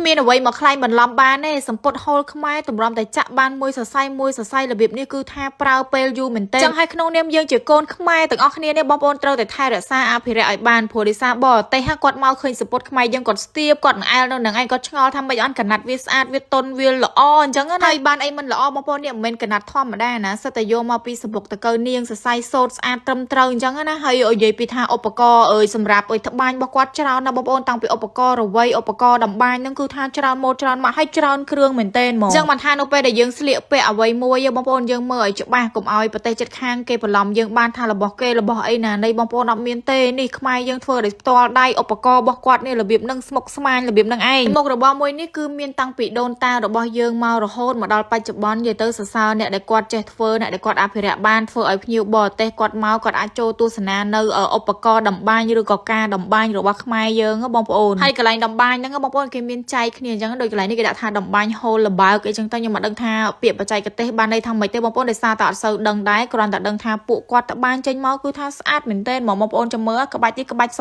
គ្មានអ្វីមកខ្លាញ់បន្លំបានទេសម្ពុតហូលខ្មែរតម្រាំតែចាក់បានមួយសរសៃរបៀបនេះគឺថាប្រើពេលយូរមែនទែនចឹងហើយក្នុងនាមយើងជាកូនខ្មែរទាំងអស់គ្នានេះបងប្អូនត្រូវតែថែរក្សាអភិរក្សឲ្យបានព្រោះដោយសារបរទេសគាត់មកឃើញសម្ពុតខ្មែរយើងគាត់ស្ទាបគាត់មិនអែលនៅនឹងឯងគាត់ឆ្ងល់ថាមិនអត់កណាត់វាស្អាតវាតុនវាល្អអញ្ចឹងណាហើយបានអីមិនល្អបងប្អូននេះមិនមែនកណាត់ធម្មតាណាសិតតែយកមកពីសម្បុកតកៅនាងសរសៃសូត្រស្អាតត្រឹមត្រូវអញ្ចឹងណាហើយនិយាយពីថាឧបករណ៍សម្រាប់ត្បាញរបស់គាត់ច្រើនណាបងប្អូនតាំងពីឧបករណ៍រវៃឧបករណ៍តម្បាញហ្នឹងគឺថាច្រើនម៉ូតច្រើនមកឲ្យច្រើនគ្រឿងមែនទែនហ្មងអញ្ចឹងមិនថានៅពេលដែលយើងស្លៀកពាក់អ្វីមួយបងប្អូនយើងមើលឲ្យច្បាស់កុំឲ្យប្រទេសជិតខាងគេបន្លំយើងបានថារបស់គេរបស់អីណានៃបងប្អូនអត់មានទេនេះខ្មែរយើងធ្វើដោយផ្ទាល់ដៃឧបករណ៍របស់គាត់នេះរបៀបហ្នឹងស្មុគស្មាញរបៀបហ្នឹងឯងមុខរបរមួយនេះគឺមានតាំងពីដូនតារបស់យើងមករហូតមកដល់បច្ចុប្បន្ននិយាយទៅសរសើរអ្នកដែលគាត់ចេះធ្វើអ្នកដែលគាត់អភិរក្សបានធ្វើឲ្យភ្ញៀវបរទេសគាត់មកគាត់អាចចូលទស្សនានៅឧបករណ៍តម្បាញឬក៏ការតម្បាញរបស់ខ្មែរយើងបងប្អូនហើយកន្លែងតម្បាញហ្នឹងបងប្អូនគេមានចែកគ្នាអញ្ចឹងដោយកន្លែងនេះគេដាក់ថាតម្បាញហូលលបើកអីចឹងទៅខ្ញុំមិនដឹងថាពាក្យបច្ចេកទេសបានន័យថាម៉េចទេបងប្អូនដោយសារតែអត់សូវដឹងដែរគ្រាន់តែដឹងថាពួកគាត់ត្បាញចេញមកគឺថាស្អាតមែនទែនបងប្អូនចាំមើលក្បាច់នេះក្បាច់ស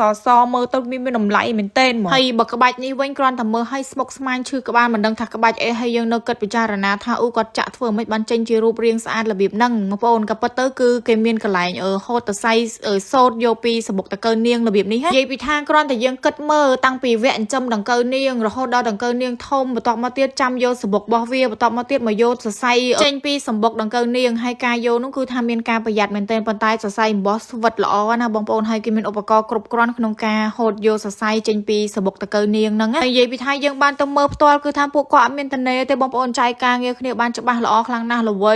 មើលទៅមានតម្លៃមែនទែនហ្មងហើយបើក្បាច់នេះវិញគ្រាន់តែមើលឲ្យស្មុគស្មាញឈឺក្បាលមិនដឹងថាក្បាច់អីហើយយើងនៅគិតពិចារណាថាគាត់ចាក់ធ្វើមិនបានចេញជារូបរាងស្អាតរបៀបហ្នឹងបងប្អូនក៏ប៉ុន្តែគឺគេមានកន្លែងហូតតសៃសូត្រយកពីសម្បុកតកៅនាងរបៀបនេះនិយាយពីថាគ្រាន់តែយើងគិតមើលតាំងពីវគ្គចិញ្ចឹមដង្កូវនាងរហូតដល់ដង្កូវនាងធំបន្ទាប់មកទៀតចាំយកសម្បុករបស់វាបន្ទាប់មកទៀតមកយកសរសៃចេញពីសម្បុកដង្កូវនាងហើយការយកនោះគឺថាមានការប្រយ័ត្នមែនទែនប៉ុន្តែសរសៃអំបោះស្វិតល្អណាបងប្អូនហើយគេមានឧបករណ៍គ្រប់គ្រាន់ក្នុងការហូតយកសរសៃចេញពីសម្បុកដង្កូវនាងហ្នឹងនិយាយពីថាយើងបានទៅមើលផ្ទាល់គឺថាពួកគាត់អត់មានតនេទេបងប្អូនចែកការងារគ្នាបានច្បាស់ល្អខ្លាំងណាស់ល្វី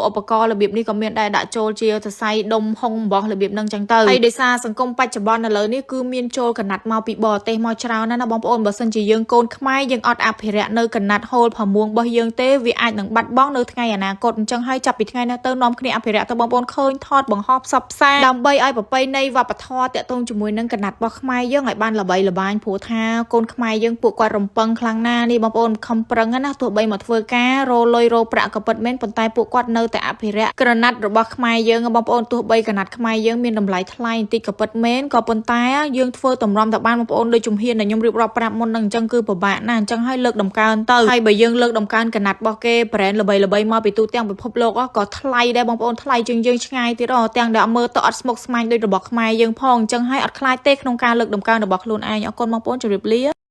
ឧបករណ៍របៀបនេះក៏មានដែរដាក់ចូលជាសរសៃដុំហុងអំបោះរបៀបហ្នឹងចឹងទៅហើយដោយសារសង្គមបច្ចុប្បន្នឥឡូវនេះគឺមានចូលកណាត់មកពីបរទេសមកច្រើនណាស់បងប្អូនបើសិនជាយើងកូនខ្មែរយើងអត់អភិរក្សនៅកណាត់ហូលផាមួងរបស់យើងទេវាអាចនឹងបាត់បង់នៅថ្ងៃអនាគតអញ្ចឹងហើយចាប់ពីថ្ងៃនេះទៅនាំគ្នាអភិរក្សទៅបងប្អូនឃើញថតបង្ហោះផ្សព្វផ្សាយដើម្បីឲ្យប្រពៃណីវប្បធម៌តាក់ទងជាមួយនឹងកណាត់របស់ខ្មែរយើងឲ្យបានល្បីល្បាញព្រោះថាកូនខ្មែរយើងពួកគាត់រំពឹងខ្លាំងណាស់នេះបងប្អូនខំប្រឹងណាទោះបីមកធ្វើការរលុយរប្រាក់ក៏ពិតមែនប៉ុន្តែពួកគាត់នៅតែអភិរក្សក្រណាត់របស់ខ្មែរយើងបងប្អូនទោះបីកណាត់ខ្មែរយើងមានតម្លៃថ្លៃបន្តិចក៏ពិតមែនក៏ប៉ុន្តែយើងធ្វើតម្រាំតែបានបងប្អូនដូចជំហានដែលខ្ញុំរៀបរាប់ប្រាប់មុនហ្នឹងអញ្ចឹងគឺពិបាកណាស់អញ្ចឹងហើយលើកដំកើងទៅហើយបើយើងលើកដំកើងកណាត់របស់គេ brand ល្បីៗមកពីទូទាំងពិភពលោកក៏ថ្លៃដែរបងប្អូនថ្លៃជាងយើងឆ្ងាយទៀតទាំងដែលមើលទៅអត់ស្មុគស្មាញដូចរបស់ខ្មែរយើងផងអញ្ចឹងហើយអត់ខ្លាចទេក្នុងការលើកដំកើងរបស់ខ្លួនឯងអរគុណបងប្អូនជម្រាបលា